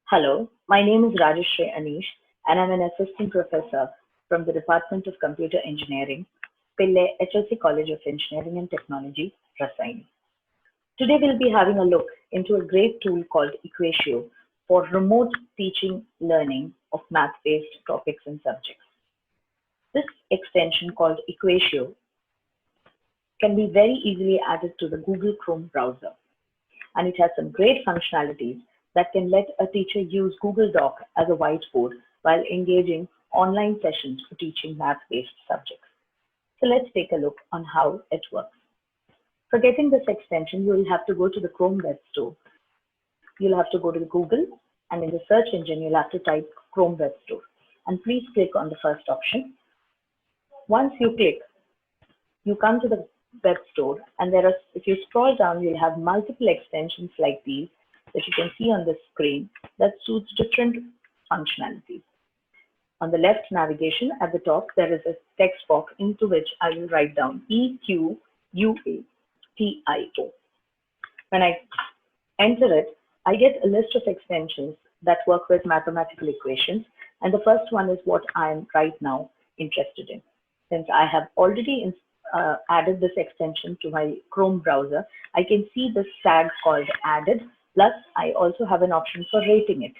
Hello, my name is Rajeshri Anish, and I'm an assistant professor from the Department of Computer Engineering, Pillai HSC College of Engineering and Technology, Rasaini. Today we'll be having a look into a great tool called Equatio for remote teaching learning of math-based topics and subjects. This extension called Equatio can be very easily added to the Google Chrome browser, and it has some great functionalities that can let a teacher use Google Doc as a whiteboard while engaging online sessions for teaching math-based subjects. So let's take a look on how it works. For getting this extension, you will have to go to the Chrome Web Store. You'll have to go to Google, and in the search engine, you'll have to type Chrome Web Store. And please click on the first option. Once you click, you come to the web store, and if you scroll down, you'll have multiple extensions like these that you can see on the screen that suits different functionalities. On the left navigation at the top, there is a text box into which I will write down Equatio. When I enter it, I get a list of extensions that work with mathematical equations, and the first one is what I am right now interested in. Since I have already added this extension to my Chrome browser, I can see this tag called added, plus I also have an option for rating it.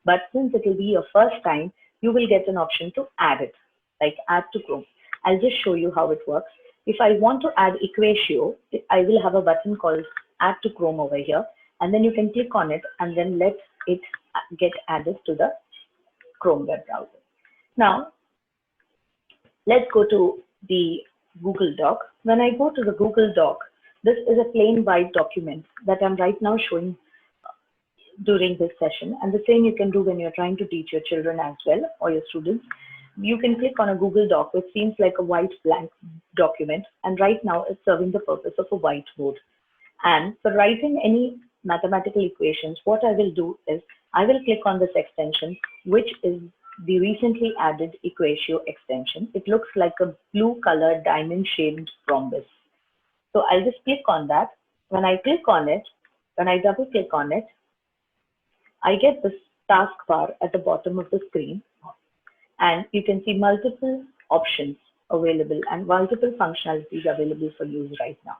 But since it will be your first time, you will get an option to add it, like add to Chrome. I'll just show you how it works. If I want to add Equatio, I will have a button called add to Chrome over here, and then you can click on it and then let it get added to the Chrome web browser. Now, let's go to the Google Doc. When I go to the Google Doc, this is a plain white document that I'm right now showing during this session, and the same you can do when you're trying to teach your children as well, or your students. You can click on a Google Doc, which seems like a white blank document, and right now it's serving the purpose of a whiteboard. And for writing any mathematical equations, what I will do is I will click on this extension, which is the recently added Equatio extension. It looks like a blue colored diamond shaped rhombus. So I'll just click on that. When I click on it, when I double click on it, I get this taskbar at the bottom of the screen, and you can see multiple options available and multiple functionalities available for use right now.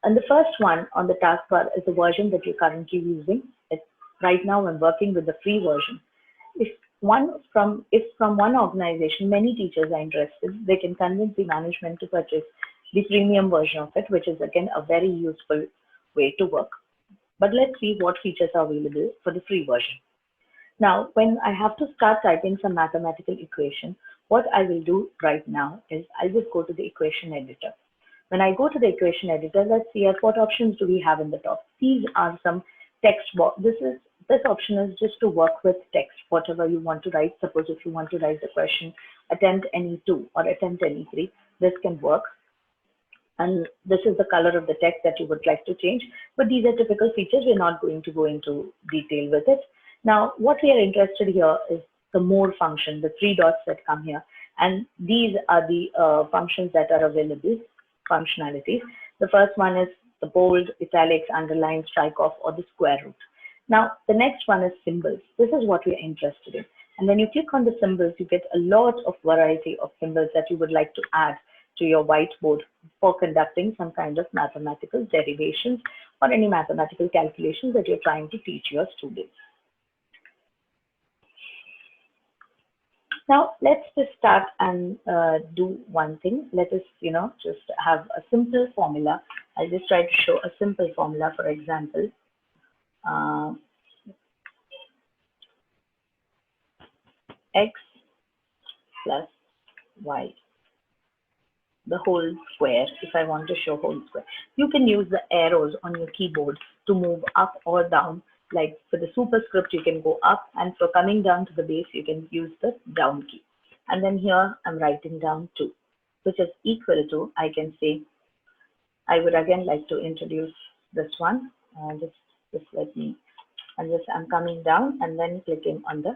And the first one on the taskbar is the version that you're currently using. Right now I'm working with the free version. If from one organization, many teachers are interested, they can convince the management to purchase the premium version of it, which is again a very useful way to work. But let's see what features are available for the free version. Now, when I have to start typing some mathematical equation, what I will do right now is I'll just go to the equation editor. When I go to the equation editor, let's see what options do we have in the top. These are some text box. This option is just to work with text, whatever you want to write. Suppose if you want to write the question, attempt any 2 or attempt any 3, this can work. And this is the color of the text that you would like to change. But these are typical features. We're not going to go into detail with it. Now, what we are interested here is the more function, the 3 dots that come here. And these are the functions that are available, functionalities. The first one is the bold, italics, underline, strike off, or the square root. Now, the next one is symbols. This is what we are interested in. And when you click on the symbols, you get a lot of variety of symbols that you would like to add to your whiteboard for conducting some kind of mathematical derivations or any mathematical calculations that you're trying to teach your students. Now, let's just start and do one thing. Let us, just have a simple formula. I'll just try to show a simple formula, for example. X plus y, the whole square. If I want to show whole square, you can use the arrows on your keyboard to move up or down. Like for the superscript, you can go up, and for coming down to the base, you can use the down key. And then here I'm writing down 2, which is equal to, I can say, I would again like to introduce this one. Just let me, and just I'm coming down and then clicking on the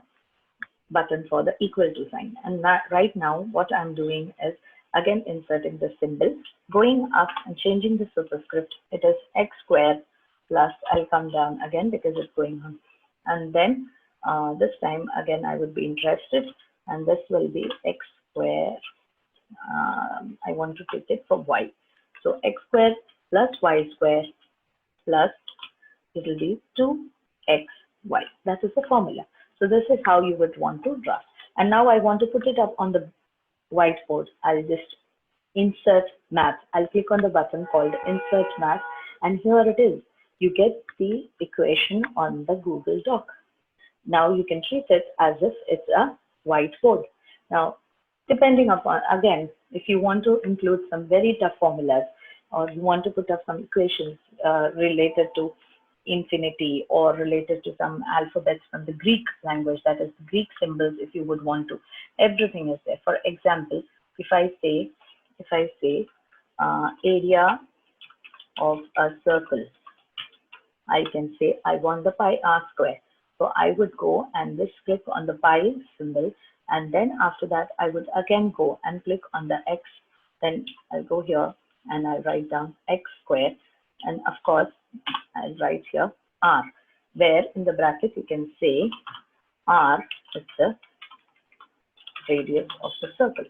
button for the equal to sign. And right now what I'm doing is again inserting the symbol, going up and changing the superscript. It is x squared plus, I'll come down again because it's going on. And then this time again I would be interested, and this will be x square. I want to take it for y. So x square plus y square plus it will be 2xy. That is the formula. So this is how you would want to draft. And now I want to put it up on the whiteboard. I'll just insert math. I'll click on the button called insert math, and here it is. You get the equation on the Google Doc. Now you can treat it as if it's a whiteboard. Now, depending upon, again, if you want to include some very tough formulas, or you want to put up some equations related to infinity or related to some alphabets from the Greek language, that is Greek symbols, if you would want to, everything is there. For example, if I say area of a circle, I can say I want the pi r square. So I would go and just click on the pi symbol, and then after that I would again go and click on the x. Then I'll go here and I'll write down x square, and of course I'll write here r, where in the bracket you can say r is the radius of the circle.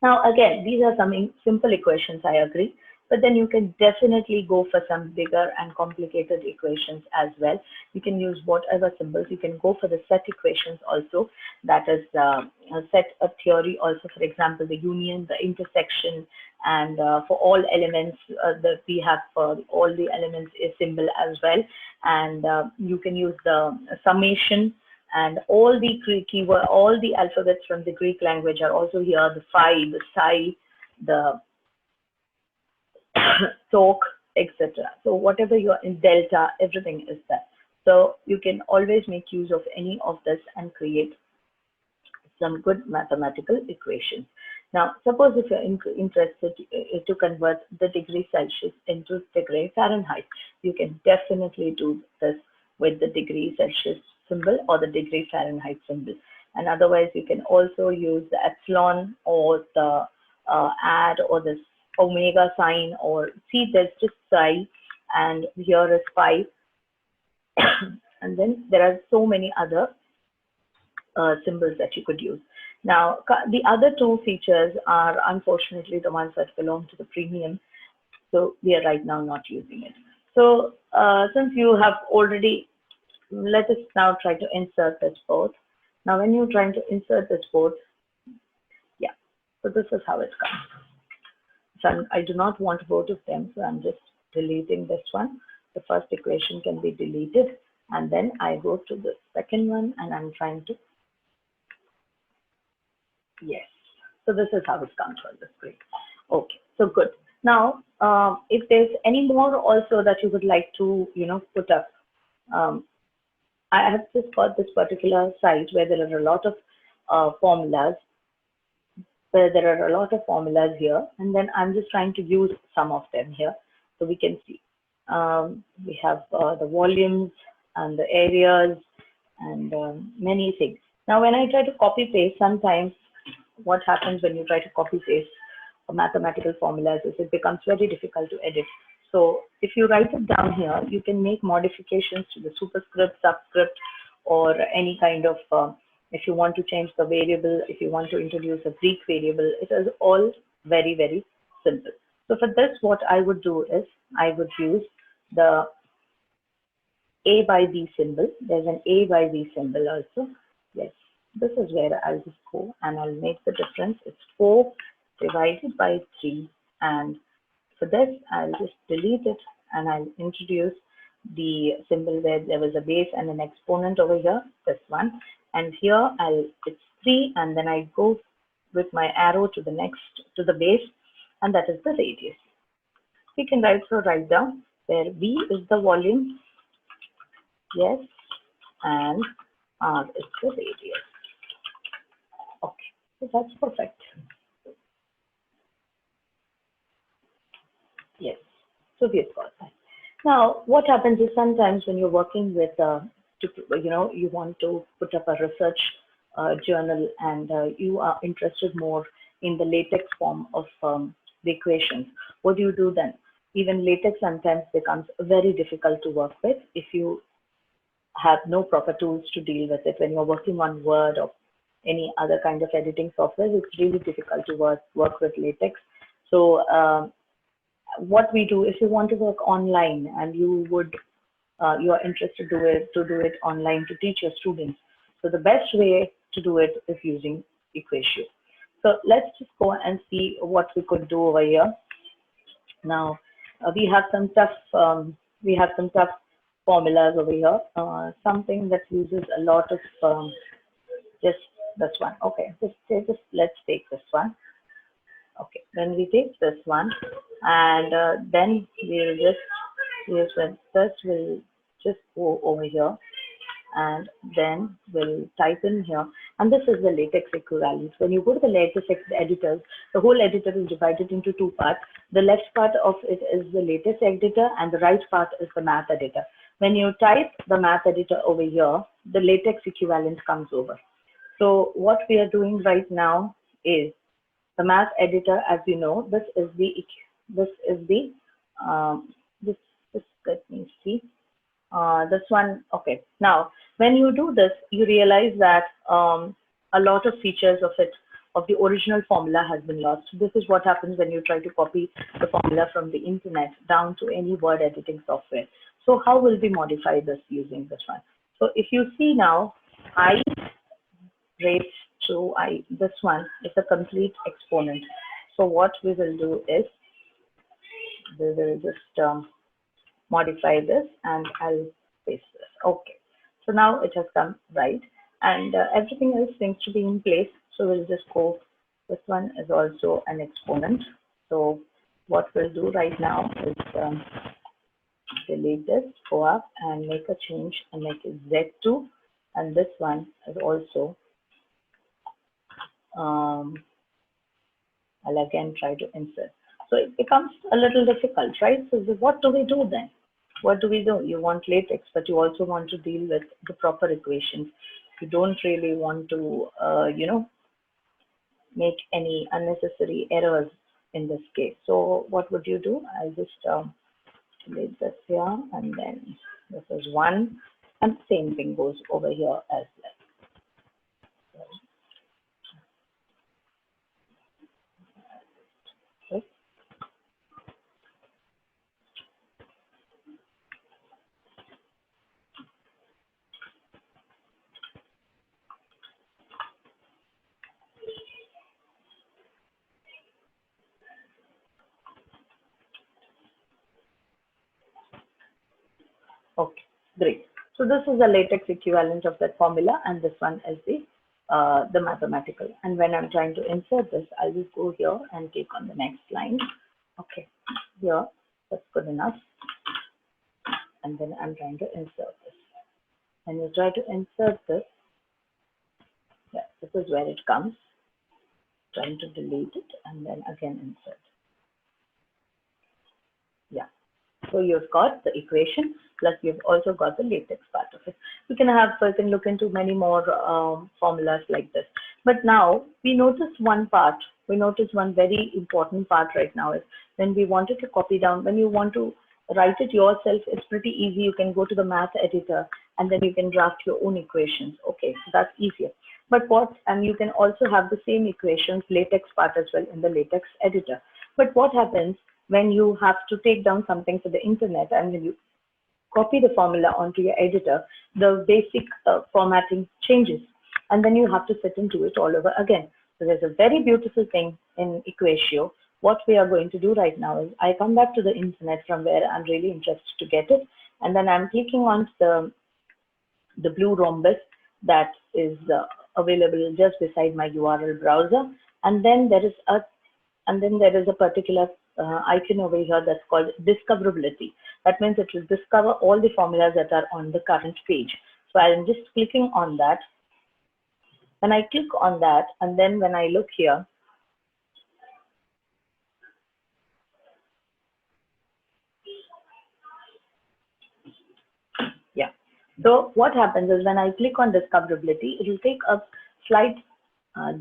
Now again, these are some simple equations, I agree, but then you can definitely go for some bigger and complicated equations as well. You can use whatever symbols. You can go for the set equations also, that is a set of theory also, for example, the union, the intersection, and for all elements that we have for all the elements a symbol as well. And you can use the summation, and all the Greek keyword, all the alphabets from the Greek language are also here, the phi, the psi, the talk, etc. So whatever you're in delta, everything is there. So you can always make use of any of this and create some good mathematical equations. Now, suppose if you're interested to convert the degree Celsius into degree Fahrenheit, you can definitely do this with the degree Celsius symbol or the degree Fahrenheit symbol. And otherwise, you can also use the epsilon or the add or this omega sign, or see there's just psi, and here is pi. And then there are so many other symbols that you could use. Now, the other two features are unfortunately the ones that belong to the premium, so we are right now not using it. So since you have already, let us now try to insert this board. Now when you're trying to insert this board, yeah, so this is how it comes. So I do not want both of them, so I'm just deleting this one. The first equation can be deleted, and then I go to the second one and I'm trying to, yes. So this is how it comes on the screen. Okay, so good. Now, if there's any more also that you would like to, put up, I have just got this particular site where there are a lot of formulas, here, and then I'm just trying to use some of them here. So we can see we have the volumes and the areas and many things. Now, when I try to copy paste, sometimes what happens when you try to copy paste mathematical formulas is it becomes very difficult to edit. So if you write it down here, you can make modifications to the superscript, subscript, or any kind of, if you want to change the variable, if you want to introduce a Greek variable, it is all very, very simple. So for this, what I would do is I would use the A by B symbol. There's an A by B symbol also. Yes, this is where I'll just go and I'll make the difference. It's 4 divided by 3, and for this, I'll just delete it and I'll introduce the symbol where there was a base and an exponent over here, this one. And here it's 3, and then I go with my arrow to the next, to the base, and that is the radius. We can write down where V is the volume, yes, and R is the radius. Okay, so that's perfect. Yes, so we've got that. Now, what happens is sometimes when you're working with, you want to put up a research journal, and you are interested more in the latex form of the equations. What do you do then? even latex sometimes becomes very difficult to work with if you have no proper tools to deal with it. When you're working on Word or any other kind of editing software, it's really difficult to work with latex. So what we do, if you want to work online and you are interested to do it online to teach your students, so the best way to do it is using Equatio. So let's just go and see what we could do over here. Now we have some tough formulas over here. Something that uses a lot of just this one. Okay, let's take this one. Okay, when we take this one, and then we'll just go over here, and then we'll type in here, and this is the latex equivalent. When you go to the latex editors, the whole editor is divided into two parts. The left part of it is the latex editor, and the right part is the math editor. When you type the math editor over here, the latex equivalent comes over. So what we are doing right now is the math editor. As you know, let me see. This one. Okay. Now, when you do this, you realize that a lot of features of the original formula has been lost. This is what happens when you try to copy the formula from the internet down to any word editing software. So how will we modify this using this one? So if you see now, I raised to I, this one is a complete exponent. So what we will do is we will just modify this, and I'll paste this. Okay, so now it has come right, and everything else seems to be in place. So we'll just go, this one is also an exponent. So what we'll do right now is delete this, go up and make a change and make it Z2, and this one is also I'll again try to insert. So it becomes a little difficult, right? So what do we do then? What do we do? You want latex, but you also want to deal with the proper equations. You don't really want to, make any unnecessary errors in this case. So what would you do? I'll just delete this here, and then this is one, and the same thing goes over here as well. Okay, great. So this is the latex equivalent of that formula, and this one is the mathematical. And when I'm trying to insert this, I will go here and click on the next line. Okay, here, that's good enough. And then I'm trying to insert this. When you try to insert this, yeah, this is where it comes. Trying to delete it and then again insert. Yeah. So you've got the equation, plus you've also got the latex part of it. You can look into many more formulas like this. But now we notice one part. We notice one very important part right now is when we wanted to copy down, when you want to write it yourself, it's pretty easy. You can go to the math editor and then you can draft your own equations. Okay, so that's easier. But and you can also have the same equations, latex part as well in the latex editor. But what happens when you have to take down something for the internet and when you copy the formula onto your editor, the basic formatting changes, and then you have to sit and do it all over again. So there's a very beautiful thing in Equatio. What we are going to do right now is I come back to the internet from where I'm really interested to get it, and then I'm clicking on the blue rhombus that is available just beside my URL browser, and then there is a particular icon over here that's called Discoverability. That means it will discover all the formulas that are on the current page. So I'm just clicking on that. When I click on that, and then when I look here, yeah. So what happens is when I click on Discoverability, it will take a slight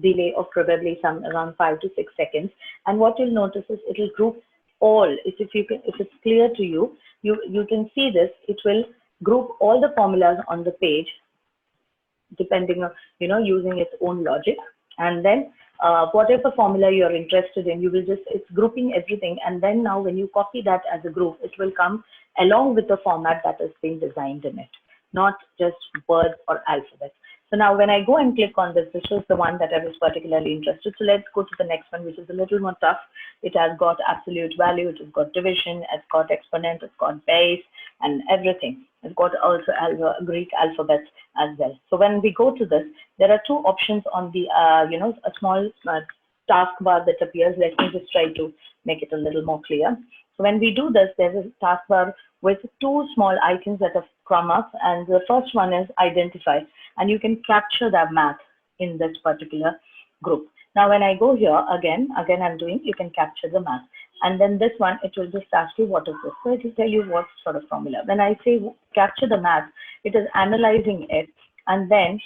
delay of probably around 5 to 6 seconds. And what you'll notice is it will group all, if it's clear to you, you can see this. It will group all the formulas on the page depending on, using its own logic. And then whatever formula you're interested in, it's grouping everything. And then now when you copy that as a group, it will come along with the format that has been designed in it, not just words or alphabet. So now when I go and click on this, this was the one that I was particularly interested. So let's go to the next one, which is a little more tough. It has got absolute value, it has got division, it's got exponent, it's got base, and everything. It's got also Greek alphabets as well. So when we go to this, there are two options on the, a small taskbar that appears. Let me just try to make it a little more clear. So when we do this, there's a taskbar with two small icons that have come up, and the first one is identify, and you can capture that math in this particular group. Now when I go here, again I'm doing, you can capture the math. And then this one, it will just ask you what is this. So it will tell you what sort of formula. When I say capture the math, it is analyzing it. And then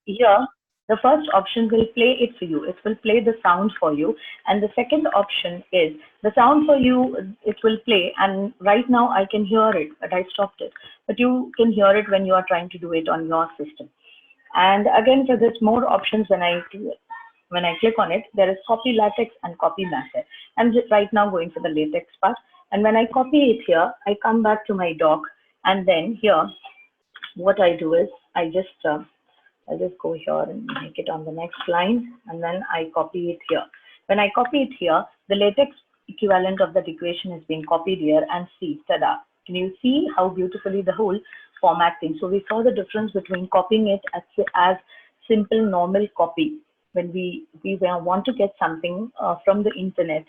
here, the first option will play it for you. It will play the sound for you. And the second option is the sound for you, it will play. And right now I can hear it, but I stopped it. But you can hear it when you are trying to do it on your system. And again, for this more options, when I click on it, there is copy latex and copy master. I'm just right now going for the latex part. And when I copy it here, I come back to my doc. And then here, what I do is I'll just go here and make it on the next line. And then I copy it here. When I copy it here, the latex equivalent of that equation is being copied here, and see, tada. Can you see how beautifully the whole formatting? So we saw the difference between copying it as simple normal copy when we want to get something from the internet,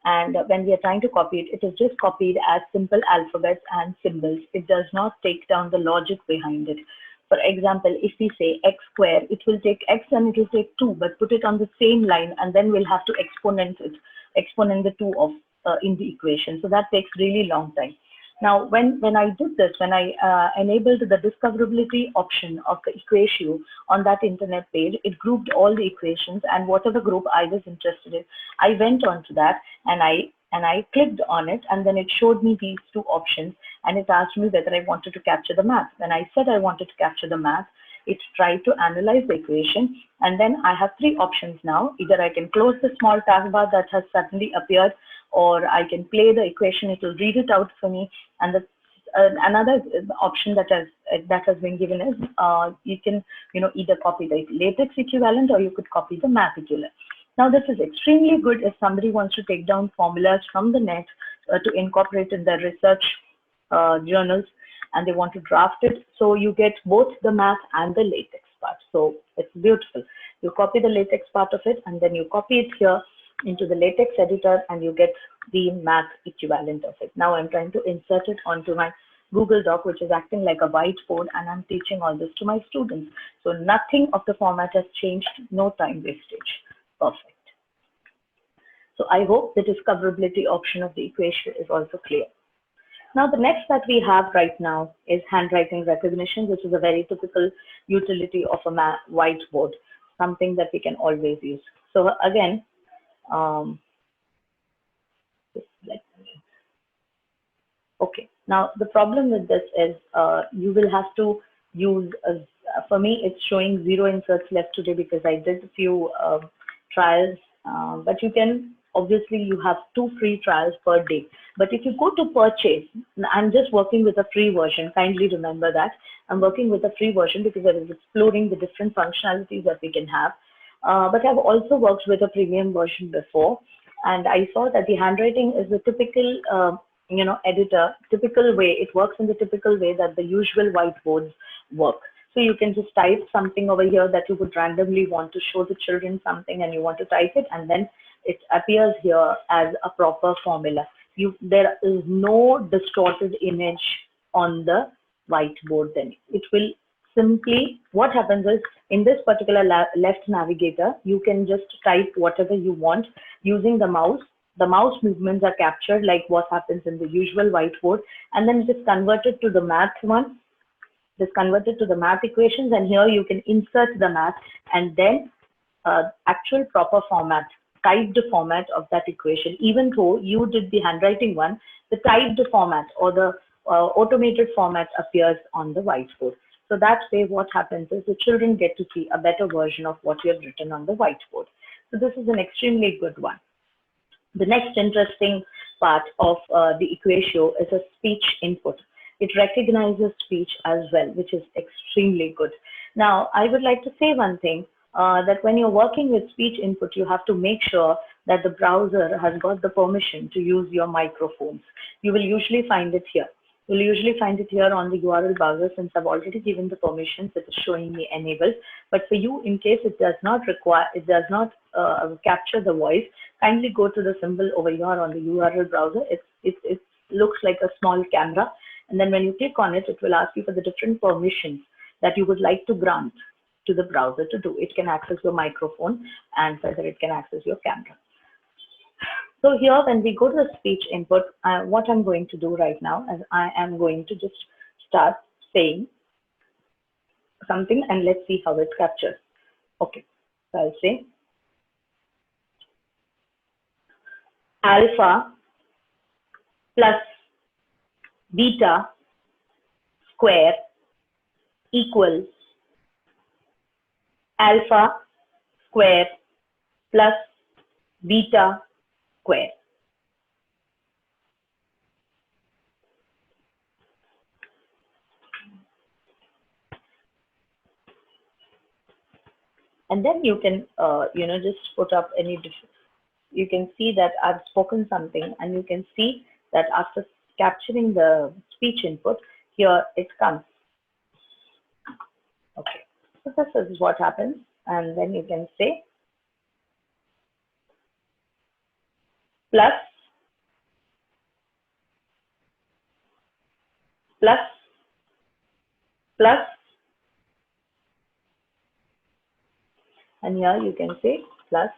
and when we are trying to copy it, it is just copied as simple alphabets and symbols. It does not take down the logic behind it. For example, if we say x square, it will take x and it will take 2, but put it on the same line, and then we'll have to exponent the 2 of in the equation. So that takes really long time. Now, when I did this, when I enabled the discoverability option of the Equatio on that internet page, it grouped all the equations, and whatever group I was interested in, I went on to that and I clicked on it, and then it showed me these two options, and it asked me whether I wanted to capture the math. When I said I wanted to capture the math, it tried to analyze the equation, and then I have three options now. Either I can close the small taskbar that has suddenly appeared, or I can play the equation, it will read it out for me. And another option that has been given is you can either copy the latex equivalent, or you could copy the math equivalent. Now this is extremely good if somebody wants to take down formulas from the net to incorporate in their research journals, and they want to draft it. So you get both the math and the latex part. So it's beautiful. You copy the latex part of it, and then you copy it here into the latex editor, and you get the math equivalent of it. Now I'm trying to insert it onto my Google Doc, which is acting like a whiteboard, and I'm teaching all this to my students. So nothing of the format has changed, no time wastage. Perfect. So I hope the discoverability option of the equation is also clear. Now the next that we have right now is handwriting recognition, which is a very typical utility of a whiteboard, something that we can always use. So again, okay, now the problem with this is you will have to use, for me it's showing 0 inserts left today because I did a few trials, but you can, obviously you have 2 free trials per day. But if you go to purchase, I'm just working with a free version, kindly remember that. I'm working with a free version because I was exploring the different functionalities that we can have. But I've also worked with a premium version before, and I saw that the handwriting is the typical, editor, typical way. It works in the typical way that the usual whiteboards work. So you can just type something over here that you would randomly want to show the children something, and you want to type it, and then it appears here as a proper formula. There is no distorted image on the whiteboard. Then it will simply, what happens is, in this particular left navigator, you can just type whatever you want using the mouse. The mouse movements are captured like what happens in the usual whiteboard, and then it is converted to the math one. It is converted to the math equations, and here you can insert the math, and then actual proper format typed format of that equation. Even though you did the handwriting one, the typed format or the automated format appears on the whiteboard. So that way what happens is the children get to see a better version of what you have written on the whiteboard. So this is an extremely good one. The next interesting part of the Equatio is a speech input. It recognizes speech as well, which is extremely good. Now, I would like to say one thing, that when you're working with speech input, you have to make sure that the browser has got the permission to use your microphones. You will usually find it here. You'll usually find it here on the URL browser. Since I've already given the permissions, it is showing me enabled. But for you, in case it does not require, it does not capture the voice, kindly go to the symbol over here on the URL browser. It looks like a small camera. And then when you click on it, it will ask you for the different permissions that you would like to grant to the browser to do. It can access your microphone and whether it can access your camera. So here, when we go to the speech input, what I'm going to do right now is I am going to just start saying something and let's see how it captures. Okay, so I'll say alpha plus beta square equals alpha square plus beta square. And then you can, just put up any different. You can see that I've spoken something, and you can see that after capturing the speech input, here it comes. Okay, so this is what happens, and then you can say plus plus plus, and here you can say plus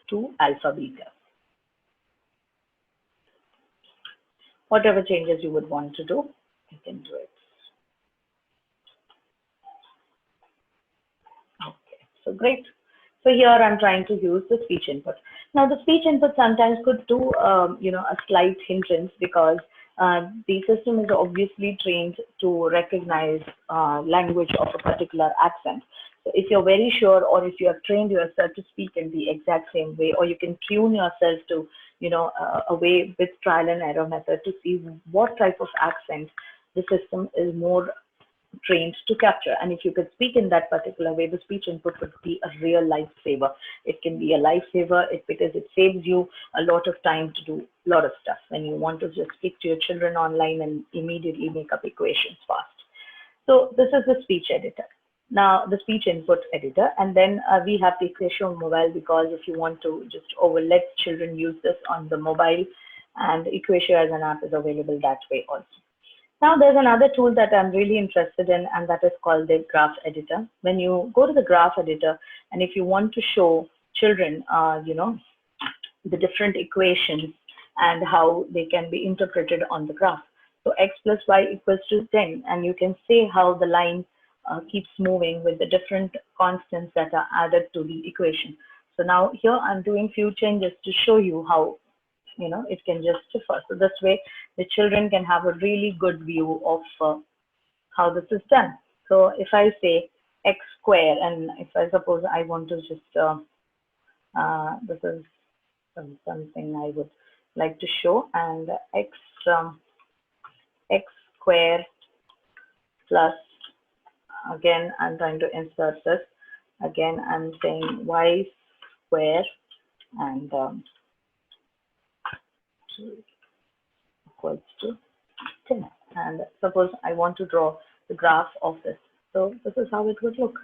2 alpha beta. Whatever changes you would want to do, you can do it. Okay, so great. So here I'm trying to use the speech input. Now the speech input sometimes could do, a slight hindrance because the system is obviously trained to recognize language of a particular accent. So if you're very sure, or if you have trained yourself to speak in the exact same way, or you can tune yourself to, a way with trial and error method to see what type of accent the system is more trained to capture. And if you could speak in that particular way, the speech input would be a real lifesaver. It can be a lifesaver because it saves you a lot of time to do a lot of stuff when you want to just speak to your children online and immediately make up equations fast. So this is the speech editor. Now the speech input editor, and then we have the Equatio mobile, because if you want to just let children use this on the mobile, and Equatio as an app is available that way also. Now there's another tool that I'm really interested in, and that is called the graph editor. When you go to the graph editor, and if you want to show children, the different equations and how they can be interpreted on the graph. So x plus y equals to 10, and you can see how the line keeps moving with the different constants that are added to the equation. So now here I'm doing few changes to show you how it can just differ. So this way the children can have a really good view of how this is done. So if I say x square, and if I suppose I want to just this is something I would like to show, and x square plus, again I'm trying to insert this, again I'm saying y square, and equals to 10. And suppose I want to draw the graph of this. So this is how it would look.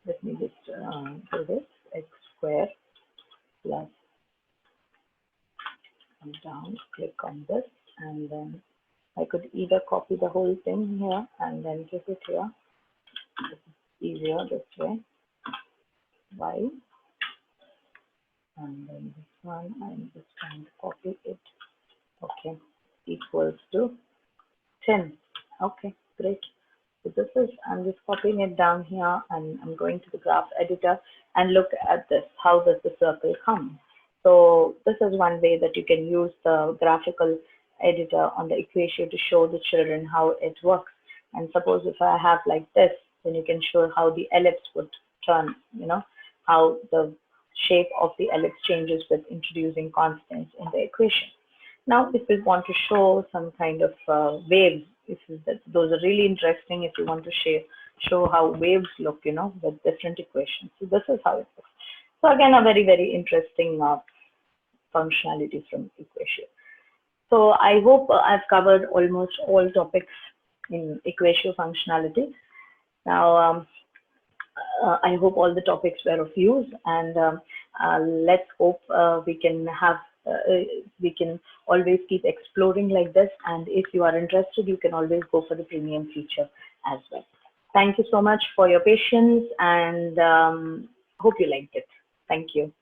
Let me just do this. X square plus, come down, click on this, and then I could either copy the whole thing here and then give it here. This is easier this way. Y, and then this one I'm just trying to copy it. Okay, equals to 10. Okay, great. So this is, I'm just copying it down here and I'm going to the graph editor and look at this. How does the circle come? So this is one way that you can use the graphical editor on the Equatio to show the children how it works. And suppose if I have like this, then you can show how the ellipse would turn, how the shape of the ellipse changes with introducing constants in the equation. Now, if we want to show some kind of waves, those are really interesting if you want to show how waves look, with different equations. So this is how it looks. So again, a very, very interesting functionality from Equatio. So I hope I've covered almost all topics in Equatio functionality. Now, I hope all the topics were of use, and let's hope we can always keep exploring like this. And if you are interested, you can always go for the premium feature as well. Thank you so much for your patience, and hope you liked it. Thank you.